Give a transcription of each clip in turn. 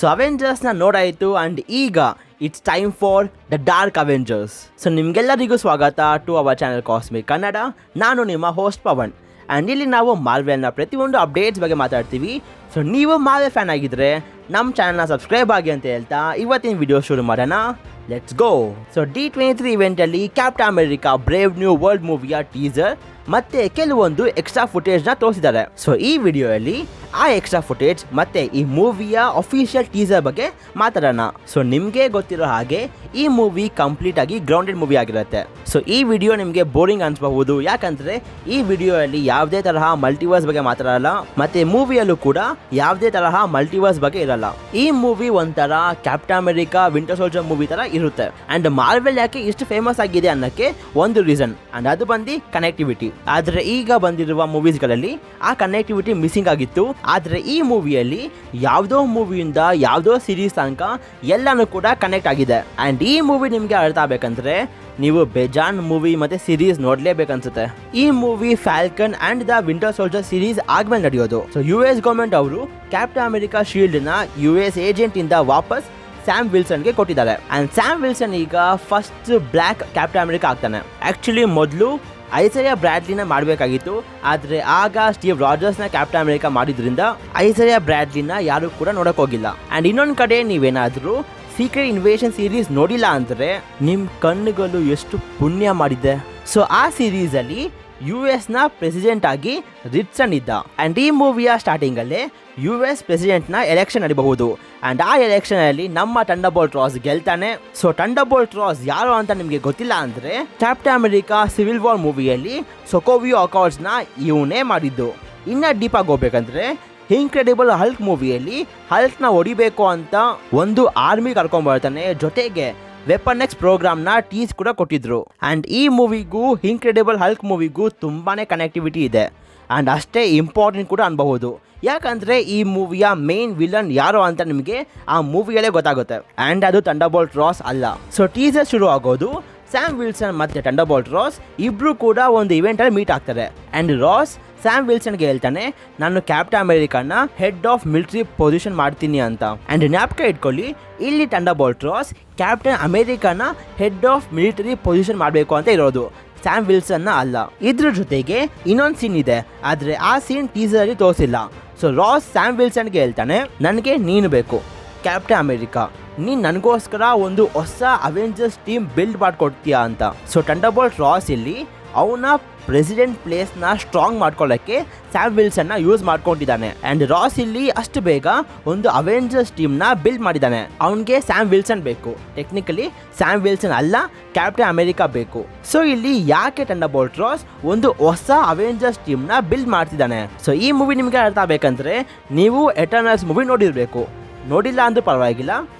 So ಅವೆಂಜರ್ಸ್ನ ನೋಡಾಯಿತು and ಈಗ it's time for the dark Avengers. So ನಿಮಗೆಲ್ಲರಿಗೂ ಸ್ವಾಗತ to our channel Cosmic Kannada. ನಾನು ನಿಮ್ಮ ಹೋಸ್ಟ್ ಪವನ್ ಆ್ಯಂಡ್ ಇಲ್ಲಿ ನಾವು ಮಾರ್ವೆಲ್ನ ಪ್ರತಿಯೊಂದು ಅಪ್ಡೇಟ್ಸ್ ಬಗ್ಗೆ ಮಾತಾಡ್ತೀವಿ. ಸೊ ನೀವು ಮಾರ್ವೆಲ್ ಫ್ಯಾನ್ ಆಗಿದ್ದರೆ ನಮ್ಮ ಚಾನಲ್ನ ಸಬ್ಸ್ಕ್ರೈಬ್ ಆಗಿ ಅಂತ ಹೇಳ್ತಾ ಇವತ್ತಿನ ವಿಡಿಯೋ ಶುರು ಮಾಡೋಣ. Let's go. ಸೊ D23 ಇವೆಂಟಲ್ಲಿ captain America brave new world ಮೂವಿಯ ಟೀಸರ್ ಮತ್ತೆ ಕೆಲವೊಂದು ಎಕ್ಸ್ಟ್ರಾ ಫುಟೇಜ್ನ ತೋರಿಸಿದ್ದಾರೆ. ಸೊ ಈ ವಿಡಿಯೋಯಲ್ಲಿ ಆ ಎಕ್ಸ್ಟ್ರಾ ಫುಟೇಜ್ ಮತ್ತೆ ಈ ಮೂವಿಯ ಅಫಿಷಿಯಲ್ ಟೀಸರ್ ಬಗ್ಗೆ ಮಾತಾಡೋಣ. ಸೊ ನಿಮಗೆ ಗೊತ್ತಿರೋ ಹಾಗೆ ಈ ಮೂವಿ ಕಂಪ್ಲೀಟ್ ಆಗಿ ಗ್ರೌಂಡೆಡ್ ಮೂವಿ ಆಗಿರುತ್ತೆ. ಸೊ ಈ ವಿಡಿಯೋ ನಿಮಗೆ ಬೋರಿಂಗ್ ಅನ್ಸಬಹುದು, ಯಾಕಂದ್ರೆ ಈ ವಿಡಿಯೋಯಲ್ಲಿ ಯಾವುದೇ ತರಹ ಮಲ್ಟಿವರ್ಸ್ ಬಗ್ಗೆ ಮಾತಾಡಲ್ಲ ಮತ್ತೆ ಮೂವಿಯಲ್ಲೂ ಕೂಡ ಯಾವುದೇ ತರಹ ಮಲ್ಟಿವರ್ಸ್ ಬಗ್ಗೆ ಇರಲ್ಲ. ಈ ಮೂವಿ ಒಂಥರ captain America winter soldier movie ತರ ಇರುತ್ತೆ. ಅಂಡ್ ಮಾರ್ವೆಲ್ ಯಾಕೆ ಇಷ್ಟು ಫೇಮಸ್ ಆಗಿದೆ ಅನ್ನಕ್ಕೆ ಒಂದು ರೀಸನ್, ಅಂಡ್ ಅದು ಬಂದು ಕನೆಕ್ಟಿವಿಟಿ. ಆದ್ರೆ ಈಗ ಬಂದಿರುವ ಮೂವೀಸ್ಗಳಲ್ಲಿ ಆ ಕನೆಕ್ಟಿವಿಟಿ ಮಿಸ್ಸಿಂಗ್ ಆಗಿತ್ತು. ಆದ್ರೆ ಈ ಮೂವಿಯಲ್ಲಿ ಯಾವುದೋ ಮೂವಿಯಿಂದ ಯಾವುದೋ ಸೀರೀಸ್ ತನಕ ಎಲ್ಲಾನು ಕೂಡ ಕನೆಕ್ಟ್ ಆಗಿದೆ. ಅಂಡ್ ಈ ಮೂವಿ ನಿಮ್ಗೆ ಅರ್ಥ ಆಗ್ಬೇಕಂದ್ರೆ ನೀವು ಬೇಜಾನ್ ಮೂವಿ ಮತ್ತೆ ಸೀರೀಸ್ ನೋಡ್ಲೇಬೇಕನ್ಸುತ್ತೆ. ಈ movie Falcon and the winter soldier series ಆದ್ಮೇಲೆ ನಡೆಯೋದು. ಸೊ US ಗವರ್ಮೆಂಟ್ ಅವರು ಕ್ಯಾಪ್ಟನ್ ಅಮೆರಿಕಾ ಶೀಲ್ಡ್ ನ US ಏಜೆಂಟ್ ಇಂದ ವಾಪಸ್ ಸ್ಯಾಮ್ ವಿಲ್ಸನ್ಗೆ ಕೊಟ್ಟಿದ್ದಾರೆ. ಅಂಡ್ ಸ್ಯಾಮ್ ವಿಲ್ಸನ್ ಈಗ ಫಸ್ಟ್ ಬ್ಲ್ಯಾಕ್ ಕ್ಯಾಪ್ಟನ್ ಅಮೆರಿಕಾ ಆಗ್ತಾನೆ. ಆಕ್ಚುಲಿ ಮೊದಲು ಐಸರಿಯಾ ಬ್ರ್ಯಾಡ್ಲಿನ ಮಾಡಬೇಕಾಗಿತ್ತು, ಆದರೆ ಆಗ ಸ್ಟೀವ್ ರಾಜರ್ಸ್ನ ಕ್ಯಾಪ್ಟನ್ ಅಮೆರಿಕಾ ಮಾಡಿದ್ರಿಂದ ಐಸರಿಯಾ ಬ್ರ್ಯಾಡ್ಲಿನ ಯಾರು ಕೂಡ ನೋಡಕ್ ಹೋಗಿಲ್ಲ. ಅಂಡ್ ಇನ್ನೊಂದು ಕಡೆ ನೀವೇನಾದರೂ ಸೀಕ್ರೆಟ್ ಇನ್ವೇಷನ್ ಸೀರೀಸ್ ನೋಡಿಲ್ಲ ಅಂದರೆ ನಿಮ್ಮ ಕಣ್ಣುಗಳು ಎಷ್ಟು ಪುಣ್ಯ ಮಾಡಿದೆ. ಸೊ ಆ ಸೀರೀಸಲ್ಲಿ US ನ ಪ್ರೆಸಿಡೆಂಟ್ ಆಗಿ ರಿಚರ್ಡ್ ಇದ್ದ. ಅಂಡ್ ಈ ಮೂವಿಯ ಸ್ಟಾರ್ಟಿಂಗ್ ಅಲ್ಲೇ US ಪ್ರೆಸಿಡೆಂಟ್ನ ಎಲೆಕ್ಷನ್ ನಡೀಬಹುದು. ಅಂಡ್ ಆ ಎಲೆಕ್ಷನ್ ಅಲ್ಲಿ ನಮ್ಮ ಥಂಡರ್ಬೋಲ್ಟ್ ರಾಸ್ ಗೆಲ್ತಾನೆ. ಸೊ ಥಂಡರ್ಬೋಲ್ಟ್ ರಾಸ್ ಯಾರು ಅಂತ ನಿಮಗೆ ಗೊತ್ತಿಲ್ಲ ಅಂದ್ರೆ ಕ್ಯಾಪ್ಟನ್ ಅಮೆರಿಕಾ ಸಿವಿಲ್ ವಾರ್ ಮೂವಿಯಲ್ಲಿ ಸೊಕೋವಿಯೋ ಅಕಾರ್ಡ್ಸ್ನ ಇವನೇ ಮಾಡಿದ್ದು. ಇನ್ನ ಡೀಪ್ ಆಗಿ ಹೋಗ್ಬೇಕಂದ್ರೆ ಇನ್ಕ್ರೆಡಿಬಲ್ ಹಲ್ಕ್ ಮೂವಿಯಲ್ಲಿ ಹಲ್ಕ್ನ ಹೊಡಿಬೇಕು ಅಂತ ಒಂದು ಆರ್ಮಿ ಕರ್ಕೊಂಡ್ ಬರ್ತಾನೆ, ಜೊತೆಗೆ ವೆಪನ್ ಎಕ್ಸ್ ಪ್ರೋಗ್ರಾಮ್ನ ಟೀಸ್ ಕೂಡ ಕೊಟ್ಟಿದ್ರು. ಅಂಡ್ ಈ ಮೂವಿಗೂ ಇನ್ಕ್ರೆಡಿಬಲ್ ಹಲ್ಕ್ ಮೂವಿಗೂ ತುಂಬಾನೇ ಕನೆಕ್ಟಿವಿಟಿ ಇದೆ. ಅಂಡ್ ಅಷ್ಟೇ ಇಂಪಾರ್ಟೆಂಟ್ ಕೂಡ ಅನ್ಬಹುದು, ಯಾಕಂದ್ರೆ ಈ ಮೂವಿಯ ಮೇನ್ ವಿಲನ್ ಯಾರು ಅಂತ ನಿಮಗೆ ಆ ಮೂವಿಯಲ್ಲೇ ಗೊತ್ತಾಗುತ್ತೆ. ಅಂಡ್ ಅದು ಥಂಡರ್ಬೋಲ್ಟ್ ರಾಸ್ ಅಲ್ಲ. ಸೊ ಟೀಸರ್ ಶುರು ಆಗೋದು ಸ್ಯಾಮ್ ವಿಲ್ಸನ್ ಮತ್ತೆ ಥಂಡರ್ಬೋಲ್ಟ್ ರಾಸ್ ಇಬ್ರು ಕೂಡ ಒಂದು ಇವೆಂಟ್ ಅಲ್ಲಿ ಮೀಟ್ ಆಗ್ತಾರೆ. ಅಂಡ್ ರಾಸ್ ಸ್ಯಾಮ್ ವಿಲ್ಸನ್ಗೆ ಹೇಳ್ತಾನೆ, ನಾನು ಕ್ಯಾಪ್ಟನ್ ಅಮೆರಿಕಾನ ಹೆಡ್ ಆಫ್ ಮಿಲಿಟರಿ ಪೊಸಿಷನ್ ಮಾಡ್ತೀನಿ ಅಂತ. ಅಂಡ್ ಜ್ಞಾಪಕ ಇಟ್ಕೊಳ್ಳಿ, ಇಲ್ಲಿ ಥಂಡರ್ಬೋಲ್ಟ್ ರಾಸ್ ಕ್ಯಾಪ್ಟನ್ ಅಮೆರಿಕಾನ ಹೆಡ್ ಆಫ್ ಮಿಲಿಟರಿ ಪೊಸಿಷನ್ ಮಾಡಬೇಕು ಅಂತ ಇರೋದು, ಸ್ಯಾಮ್ ವಿಲ್ಸನ್ನ ಅಲ್ಲ. ಇದ್ರ ಜೊತೆಗೆ ಇನ್ನೊಂದು ಸೀನ್ ಇದೆ, ಆದರೆ ಆ ಸೀನ್ ಟೀಸರ್ ಅಲ್ಲಿ ತೋರಿಸಿಲ್ಲ. ಸೊ ರಾಸ್ ಸ್ಯಾಮ್ ವಿಲ್ಸನ್ಗೆ ಹೇಳ್ತಾನೆ, ನನಗೆ ನೀನು ಬೇಕು ಕ್ಯಾಪ್ಟನ್ ಅಮೆರಿಕಾ, ನೀನು ನನಗೋಸ್ಕರ ಒಂದು ಹೊಸ ಅವೆಂಜರ್ಸ್ ಟೀಮ್ ಬಿಲ್ಡ್ ಮಾಡಿಕೊಡ್ತೀಯಾ ಅಂತ. ಸೊ ಥಂಡರ್ಬೋಲ್ಟ್ ರಾಸ್ ಇಲ್ಲಿ ಅವನ ಪ್ರೆಸಿಡೆಂಟ್ ಪ್ಲೇಸ್ನ ಸ್ಟ್ರಾಂಗ್ ಮಾಡ್ಕೊಳ್ಳೋಕ್ಕೆ ಸ್ಯಾಮ್ ವಿಲ್ಸನ್ನ ಯೂಸ್ ಮಾಡ್ಕೊಂಡಿದ್ದಾನೆ. ಅಂಡ್ ರಾಸ್ ಇಲ್ಲಿ ಅಷ್ಟು ಬೇಗ ಒಂದು ಅವೆಂಜರ್ಸ್ ಟೀಮ್ನ ಬಿಲ್ಡ್ ಮಾಡಿದ್ದಾನೆ. ಅವನಿಗೆ ಸ್ಯಾಮ್ ವಿಲ್ಸನ್ ಬೇಕು, ಟೆಕ್ನಿಕಲಿ ಸ್ಯಾಮ್ ವಿಲ್ಸನ್ ಅಲ್ಲ, ಕ್ಯಾಪ್ಟನ್ ಅಮೆರಿಕಾ ಬೇಕು. ಸೊ ಇಲ್ಲಿ ಯಾಕೆ ಥಂಡರ್ಬೋಲ್ಟ್ ರಾಸ್ ಒಂದು ಹೊಸ ಅವೆಂಜರ್ಸ್ ಟೀಮ್ನ ಬಿಲ್ಡ್ ಮಾಡ್ತಿದ್ದಾನೆ? ಸೊ ಈ ಮೂವಿ ನಿಮಗೆ ಅರ್ಥ ಆಗಬೇಕಂದ್ರೆ ನೀವು ಎಟರ್ನಲ್ಸ್ ಮೂವಿ ನೋಡಿರಬೇಕು. ನೋಡಿಲ್ಲ ಅಂದ್ರೂ ಪರವಾಗಿಲ್ಲ.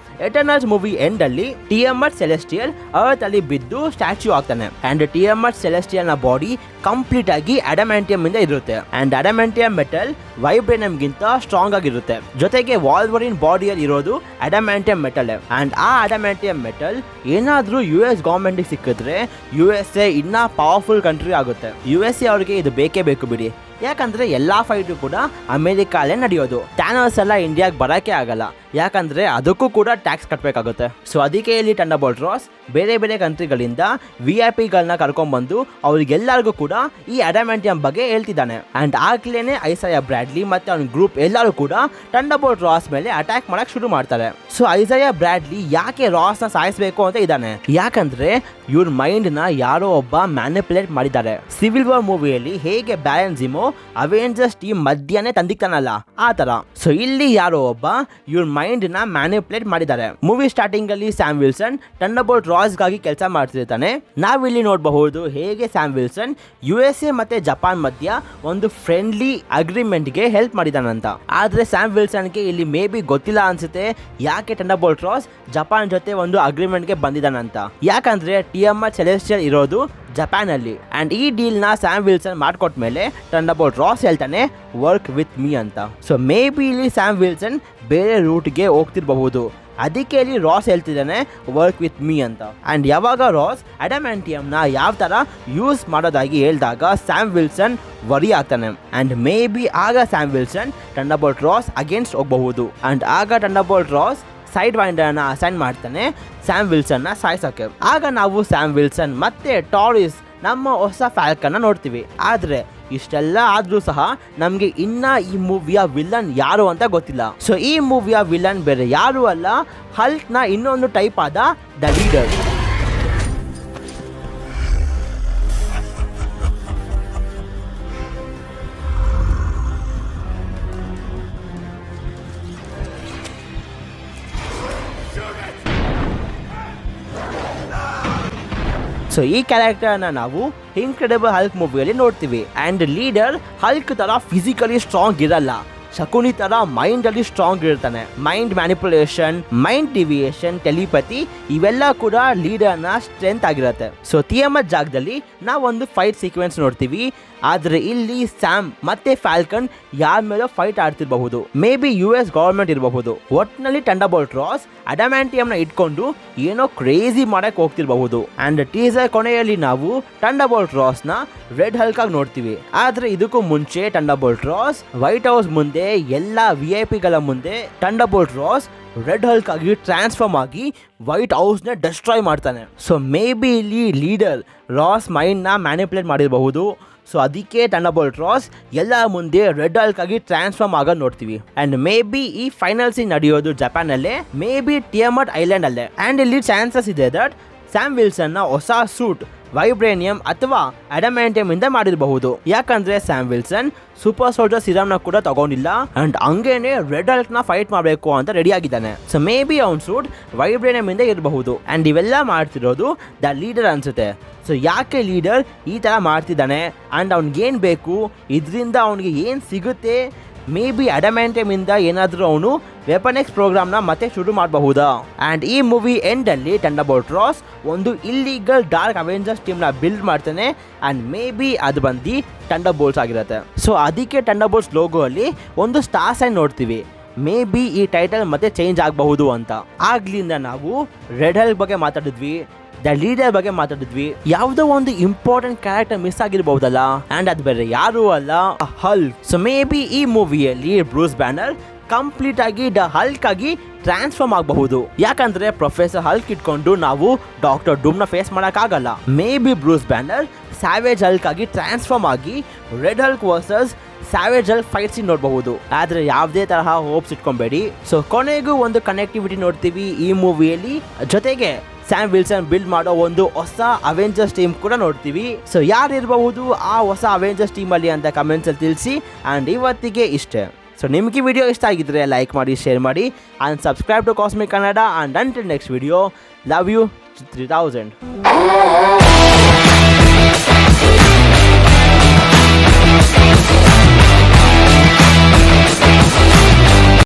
ಎಟರ್ನಲ್ಸ್ ಮೂವಿ ಎಂಡ್ ಅಲ್ಲಿ ಟಿಎಮರ್ ಸೆಲೆಸ್ಟಿಯಲ್ ಅರ್ತ್ ಅಲ್ಲಿ ಬಿದ್ದು ಸ್ಟ್ಯಾಚ್ಯೂ ಆಗ್ತಾನೆ. ಅಂಡ್ ಟಿಎಮರ್ ಸೆಲೆಸ್ಟಿಯಲ್ ನ ಬಾಡಿ ಕಂಪ್ಲೀಟ್ ಆಗಿ ಅಡಮ್ಯಾಂಟಿಯಂ ಇಂದ ಇರುತ್ತೆ. ಅಂಡ್ ಅಡಮ್ಯಾಂಟಿಯಂ ಮೆಟಲ್ ವೈಬ್ರೇನಿಯಂ ಗಿಂತ ಸ್ಟ್ರಾಂಗ್ ಆಗಿರುತ್ತೆ. ಜೊತೆಗೆ ವಾಲ್ವರಿನ್ ಬಾಡಿಯಲ್ಲಿ ಇರೋದು ಅಡಮ್ಯಾಂಟಿಯಂ ಮೆಟಲ್. ಅಂಡ್ ಆ ಅಡಮ್ಯಾಂಟಿಯಂ ಮೆಟಲ್ ಏನಾದ್ರೂ US ಗವರ್ಮೆಂಟ್ ಸಿಕ್ಕಿದ್ರೆ USA ಇನ್ನ ಪವರ್ಫುಲ್ ಕಂಟ್ರಿ ಆಗುತ್ತೆ. USA ಅವ್ರಿಗೆ ಇದು ಬೇಕೇ ಬೇಕು ಬಿಡಿ, ಯಾಕಂದ್ರೆ ಎಲ್ಲಾ ಫೈಟು ಕೂಡ ಅಮೆರಿಕಾಲೇ ನಡೆಯೋದು. ಟ್ಯಾನೋಸ್ ಎಲ್ಲ ಇಂಡಿಯಾಗೆ ಬರೋಕೆ ಆಗಲ್ಲ, ಯಾಕಂದ್ರೆ ಅದಕ್ಕೂ ಕೂಡ ಟ್ಯಾಕ್ಸ್ ಕಟ್ಟಬೇಕಾಗುತ್ತೆ. ಸೊ ಅದಕ್ಕೆ ಇಲ್ಲಿ ಥಂಡರ್ಬೋಲ್ಟ್ ರಾಸ್ ಬೇರೆ ಬೇರೆ ಕಂಟ್ರಿಗಳಿಂದ VIP ಗಳನ್ನ ಕರ್ಕೊಂಡ್ಬಂದು ಅವ್ರಿಗೆಲ್ಲರಿಗೂ ಕೂಡ ಈ ಅಡಮ್ಯಾಂಟಿಯಂ ಬಗ್ಗೆ ಹೇಳ್ತಿದ್ದಾನೆ. ಅಂಡ್ ಆಗ್ಲೇನೆ ಐಸರಿಯಾ ಬ್ರ್ಯಾಡ್ಲಿ ಮತ್ತೆ ಅವ್ನ ಗ್ರೂಪ್ ಎಲ್ಲರೂ ಕೂಡ ಥಂಡರ್ಬೋಲ್ಟ್ ರಾಸ್ ಮೇಲೆ ಅಟ್ಯಾಕ್ ಮಾಡಕ್ ಶುರು ಮಾಡ್ತಾರೆ. ಸೊ ಐಸರಿಯಾ ಬ್ರ್ಯಾಡ್ಲಿ ಯಾಕೆ ರಾಸ್ ನ ಸಾಯಿಸಬೇಕು ಅಂತ ಇದ್ದಾನೆ, ಯಾಕಂದ್ರೆ ಇವ್ರ ಮೈಂಡ್ ನ ಯಾರೋ ಒಬ್ಬ ಮ್ಯಾನಿಪುಲೇಟ್ ಮಾಡಿದ್ದಾರೆ. ಸಿವಿಲ್ ವಾರ್ ಮೂವಿಯಲ್ಲಿ ಹೇಗೆ ಬ್ಯಾರನ್ ಜಿಮೋ ಅವೆಂಜರ್ಸ್ ಟೀಮ್ ಮಧ್ಯಾಹ್ನ ತಂದಿಕ್ತಾನಲ್ಲ ಆ ತರ. ಸೊ ಇಲ್ಲಿ ಯಾರೋ ಒಬ್ಬ ಇವ್ರ ಮೈಂಡ್ ನ ಮ್ಯಾನಿಪುಲೇಟ್ ಮಾಡಿದ್ದಾರೆ. ಮೂವಿ ಸ್ಟಾರ್ಟಿಂಗ್ ಅಲ್ಲಿ ಸ್ಯಾಮ್ ವಿಲ್ಸನ್ ಥಂಡರ್ಬೋಲ್ಟ್ ರಾಸ್ ಗಾಗಿ ಕೆಲಸ ಮಾಡ್ತಿರ್ತಾನೆ. ನಾವಿಲ್ಲಿ ನೋಡಬಹುದು ಹೇಗೆ ಸ್ಯಾಮ್ ವಿಲ್ಸನ್ USA ಮತ್ತೆ ಜಪಾನ್ ಮಧ್ಯ ಒಂದು ಫ್ರೆಂಡ್ಲಿ ಅಗ್ರಿಮೆಂಟ್ ಗೆ ಹೆಲ್ಪ್ ಮಾಡಿದಾನಂತ. ಆದ್ರೆ ಸ್ಯಾಮ್ ವಿಲ್ಸನ್ ಗೆ ಇಲ್ಲಿ ಮೇ ಬಿ ಗೊತ್ತಿಲ್ಲ ಅನ್ಸುತ್ತೆ ಯಾಕೆ ಥಂಡರ್ಬೋಲ್ಟ್ ರಾಸ್ ಜಪಾನ್ ಜೊತೆ ಒಂದು ಅಗ್ರಿಮೆಂಟ್ ಗೆ ಬಂದಿದ್ದಾನಂತ. ಯಾಕಂದ್ರೆ ಟಿಎಮರ್ ಸೆಲೆಸ್ಟಿಯಲ್ ಇರೋದು ಜಪಾನ್ ಅಲ್ಲಿ. ಅಂಡ್ ಈ ಡೀಲ್ ನ ಸ್ಯಾಮ್ ವಿಲ್ಸನ್ ಮಾಡ್ಕೊಟ್ಮೇಲೆ ಥಂಡರ್ಬೋಲ್ಟ್ ರಾಸ್ ಹೇಳ್ತಾನೆ ವರ್ಕ್ ವಿತ್ ಮೀ ಅಂತ. ಸೊ ಮೇ ಬಿ ಇಲ್ಲಿ ಸ್ಯಾಮ್ ವಿಲ್ಸನ್ ಬೇರೆ ರೂಟ್ಗೆ ಹೋಗ್ತಿರಬಹುದು. ಅದಕ್ಕೆ ಇಲ್ಲಿ ರಾಸ್ ಹೇಳ್ತಿದ್ದಾನೆ ವರ್ಕ್ ವಿತ್ ಮೀ ಅಂತ. ಆ್ಯಂಡ್ ಯಾವಾಗ ರಾಸ್ ಅಡಮ್ಯಾಂಟಿಯಮ್ನ ಯಾವ ಥರ ಯೂಸ್ ಮಾಡೋದಾಗಿ ಹೇಳಿದಾಗ ಸ್ಯಾಮ್ ವಿಲ್ಸನ್ ವರಿ ಆಗ್ತಾನೆ. ಆ್ಯಂಡ್ ಮೇ ಬಿ ಆಗ ಸ್ಯಾಮ್ ವಿಲ್ಸನ್ ಥಂಡರ್ಬೋಲ್ಟ್ ರಾಸ್ ಅಗೇನ್ಸ್ಟ್ ಹೋಗಬಹುದು. ಆ್ಯಂಡ್ ಆಗ ಥಂಡರ್ಬೋಲ್ಟ್ ರಾಸ್ ಸೈಡ್ ವೈಂಡರ್ನ ಅಸೈನ್ ಮಾಡ್ತಾನೆ ಸ್ಯಾಮ್ ವಿಲ್ಸನ್ನ ಸಾಯಿಸೋಕ್ಕೆ. ಆಗ ನಾವು ಸ್ಯಾಮ್ ವಿಲ್ಸನ್ ಮತ್ತೆ ಟಾರಿಸ್ ನಮ್ಮ ಹೊಸ ಫ್ಯಾಲ್ಕನ್ನ ನೋಡ್ತೀವಿ. ಆದರೆ ಇಷ್ಟೆಲ್ಲ ಆದರೂ ಸಹ ನಮಗೆ ಇನ್ನ ಈ ಮೂವಿಯ ವಿಲನ್ ಯಾರು ಅಂತ ಗೊತ್ತಿಲ್ಲ. ಸೊ ಈ ಮೂವಿಯ ವಿಲನ್ ಬೇರೆ ಯಾರು ಅಲ್ಲ, ಹಲ್ಕ್ನ ಇನ್ನೊಂದು ಟೈಪ್ ಆದ ದ ಲೀಡರ್. ಸೊ ಈ ಕ್ಯಾರೆಕ್ಟರ್ನ ನಾವು ಇನ್ಕ್ರೆಡಿಬಲ್ ಹಲ್ಕ್ ಮೂವಿಯಲ್ಲಿ ನೋಡ್ತೀವಿ. ಆ್ಯಂಡ್ ಲೀಡರ್ ಹಲ್ಕ್ ಥರ ಫಿಸಿಕಲಿ ಸ್ಟ್ರಾಂಗ್ ಇರಲ್ಲ, ಶಕುನಿ ಥರ ಮೈಂಡಲ್ಲಿ ಸ್ಟ್ರಾಂಗ್ ಇರ್ತಾನೆ. Mind manipulation, mind deviation, telepathy ಇವೆಲ್ಲ ಕೂಡ ಲೀಡರ್ನ ಸ್ಟ್ರೆಂತ್ ಆಗಿರುತ್ತೆ. ಸೊ ತಿಯಮತ್ ಜಾಗದಲ್ಲಿ ನಾವೊಂದು ಫೈಟ್ ಸೀಕ್ವೆನ್ಸ್ ನೋಡ್ತೀವಿ. ಆದರೆ ಇಲ್ಲಿ ಸ್ಯಾಮ್ ಮತ್ತೆ ಫ್ಯಾಲ್ಕನ್ ಯಾರ ಮೇಲೋ ಫೈಟ್ ಆಡ್ತಿರಬಹುದು. ಮೇ ಬಿ US ಗವರ್ಮೆಂಟ್ ಇರಬಹುದು. ಒಟ್ಟಿನಲ್ಲಿ ಥಂಡರ್ಬೋಲ್ಟ್ ರಾಸ್ ಅಡಮ್ಯಾಂಟಿಯಮ್ನ ಇಟ್ಕೊಂಡು ಏನೋ ಕ್ರೇಜಿ ಮಾಡಕ್ಕೆ ಹೋಗ್ತಿರಬಹುದು. ಆ್ಯಂಡ್ ಟೀಸರ್ ಕೊನೆಯಲ್ಲಿ ನಾವು ಥಂಡರ್ಬೋಲ್ಟ್ ರಾಸ್ನ ರೆಡ್ ಹಲ್ಕ್ ಆಗಿ ನೋಡ್ತೀವಿ. ಆದರೆ ಇದಕ್ಕೂ ಮುಂಚೆ ಥಂಡರ್ಬೋಲ್ಟ್ ರಾಸ್ ವೈಟ್ ಹೌಸ್ ಮುಂದೆ ಎಲ್ಲ VIP ಮುಂದೆ ಥಂಡರ್ಬೋಲ್ಟ್ ರಾಸ್ ರೆಡ್ ಹಲ್ಕ್ ಆಗಿ ಟ್ರಾನ್ಸ್ಫಾರ್ಮ್ ಆಗಿ ವೈಟ್ ಹೌಸ್ನ ಡೆಸ್ಟ್ರಾಯ್ ಮಾಡ್ತಾನೆ. ಸೊ ಮೇ ಬಿ ಇಲ್ಲಿ ಲೀಡರ್ ರಾಸ್ ಮೈಂಡ್ನ ಮ್ಯಾನಿಪುಲೇಟ್ ಮಾಡಿರಬಹುದು. ಸೊ ಅದಕ್ಕೆ ಥಂಡರ್ಬೋಲ್ಟ್ ರಾಸ್ ಎಲ್ಲ ಮುಂದೆ ರೆಡ್ ಹಲ್ಕ್ ಆಗಿ ಟ್ರಾನ್ಸ್ಫಾರ್ಮ್ ಆಗೋದು ನೋಡ್ತೀವಿ. ಆ್ಯಂಡ್ ಮೇ ಬಿ ಈ ಫೈನಲ್ ಸೀನ್ ನಡೆಯೋದು ಜಪಾನಲ್ಲೇ, ಮೇ ಬಿ ಟಿಯಮಟ್ ಐಲ್ಯಾಂಡ್ ಅಲ್ಲೇ. ಆ್ಯಂಡ್ ಇಲ್ಲಿ ಚಾನ್ಸಸ್ ಇದೆ ದಟ್ ಸ್ಯಾಮ್ ವಿಲ್ಸನ್ನ ಹೊಸ ಸೂಟ್ ವೈಬ್ರೇನಿಯಂ ಅಥವಾ ಅಡಮ್ಯಾಂಟಿಯಮ್ ಇಂದ ಮಾಡಿರಬಹುದು. ಯಾಕಂದ್ರೆ ಸ್ಯಾಮ್ ವಿಲ್ಸನ್ ಸೂಪರ್ ಸೋಲ್ಜರ್ ಸಿರಮ್ನ ಕೂಡ ತಗೊಂಡಿಲ್ಲ. ಅಂಡ್ ಹಂಗೇನೆ ರೆಡ್ ಹಲ್ಕ್ ನ ಫೈಟ್ ಮಾಡಬೇಕು ಅಂತ ರೆಡಿ ಆಗಿದ್ದಾನೆ. ಸೊ ಮೇ ಬಿ ಅವ್ನ ಸೂಟ್ ವೈಬ್ರೇನಿಯಂ ಇಂದ ಇರಬಹುದು. ಅಂಡ್ ಇವೆಲ್ಲ ಮಾಡ್ತಿರೋದು ದ ಲೀಡರ್ ಅನ್ಸುತ್ತೆ. ಸೊ ಯಾಕೆ ಲೀಡರ್ ಈ ತರ ಮಾಡ್ತಿದ್ದಾನೆ ಅಂಡ್ ಅವ್ನಿಗೇನು ಬೇಕು, ಇದರಿಂದ ಅವನಿಗೆ ಏನು ಸಿಗುತ್ತೆ, ಮೇ ಬಿ ಅಡಮ್ಯಾಂಟಿಯಮ್ ಇಂದ ಏನಾದರೂ ಅವನು ವೆಪನ್ ಎಕ್ಸ್ ಪ್ರೋಗ್ರಾಮ್ನ ಮತ್ತೆ ಶುರು ಮಾಡಬಹುದಾ. ಆ್ಯಂಡ್ ಈ ಮೂವಿ ಎಂಡಲ್ಲಿ ಥಂಡರ್ಬೋಲ್ಟ್ ರಾಸ್ ಒಂದು ಇಲ್ಲೀಗಲ್ ಡಾರ್ಕ್ ಅವೆಂಜರ್ಸ್ ಟೀಮ್ನ ಬಿಲ್ಡ್ ಮಾಡ್ತಾನೆ. ಆ್ಯಂಡ್ ಮೇ ಬಿ ಅದು ಬಂದು ಥಂಡರ್ಬೋಲ್ಟ್ಸ್ ಆಗಿರುತ್ತೆ. ಸೊ ಅದಕ್ಕೆ ಥಂಡರ್ಬೋಲ್ಟ್ಸ್ ಲೋಗೋ ಅಲ್ಲಿ ಒಂದು ಸ್ಟಾರ್ ಸೈನ್ ನೋಡ್ತೀವಿ. ಮೇ ಬಿ ಈ ಟೈಟಲ್ ಮತ್ತೆ ಚೇಂಜ್ ಆಗಬಹುದು ಅಂತ. ಆಗ್ಲಿಂದ ನಾವು ರೆಡ್ ಹಲ್ಕ್ ಬಗ್ಗೆ ಮಾತಾಡಿದ್ವಿ, ದ ಲೀಡರ್ ಬಗ್ಗೆ ಮಾತಾಡಿದ್ವಿ, ಯಾವುದೋ ಒಂದು ಇಂಪಾರ್ಟೆಂಟ್ ಕ್ಯಾರೆಕ್ಟರ್ ಮಿಸ್ ಆಗಿರಬಹುದಲ್ಲ. ಅಂಡ್ ಅದು ಬೇರೆ ಯಾರು ಅಲ್ಲ, ಹಲ್ಕ್. ಸೊ ಮೇ ಬಿ ಈ ಮೂವಿಯಲ್ಲಿ ಬ್ರೂಸ್ ಬ್ಯಾನರ್ ಕಂಪ್ಲೀಟ್ ಆಗಿ ದ ಹಲ್ಕ್ ಆಗಿ ಟ್ರಾನ್ಸ್ಫಾರ್ಮ್ ಆಗಬಹುದು. ಯಾಕಂದ್ರೆ ಪ್ರೊಫೆಸರ್ ಹಲ್ಕ್ ಇಟ್ಕೊಂಡು ನಾವು ಡಾಕ್ಟರ್ ಡೂಮ್ನ ಫೇಸ್ ಮಾಡೋಕ್ಕಾಗಲ್ಲ. Maybe Bruce Banner Savage Hulk ಆಗಿ ಟ್ರಾನ್ಸ್ಫಾರ್ಮ್ ಆಗಿ red Hulk versus Savage Hulk fight scene ನೋಡಬಹುದು. ಆದ್ರೆ ಯಾವುದೇ ತರಹ ಹೋಪ್ಸ್ ಇಟ್ಕೊಬೇಡಿ. ಸೊ ಕೊನೆಗೂ ಒಂದು ಕನೆಕ್ಟಿವಿಟಿ ನೋಡ್ತೀವಿ ಈ ಮೂವಿಯಲ್ಲಿ. ಜೊತೆಗೆ ಸ್ಯಾಮ್ ವಿಲ್ಸನ್ ಬಿಲ್ಡ್ ಮಾಡೋ ಒಂದು ಹೊಸ ಅವೆಂಜರ್ಸ್ ಟೀಮ್ ಕೂಡ ನೋಡ್ತೀವಿ. ಸೊ ಯಾರಿರಬಹುದು ಆ ಹೊಸ ಅವೆಂಜರ್ಸ್ ಟೀಮಲ್ಲಿ ಅಂತ ಕಮೆಂಟ್ಸಲ್ಲಿ ತಿಳಿಸಿ. ಆ್ಯಂಡ್ ಇವತ್ತಿಗೆ ಇಷ್ಟೇ. ಸೊ ನಿಮಗೆ ವಿಡಿಯೋ ಇಷ್ಟ ಆಗಿದ್ರೆ ಲೈಕ್ ಮಾಡಿ, ಶೇರ್ ಮಾಡಿ and subscribe to Cosmic Kannada. And until next video, love you 3000.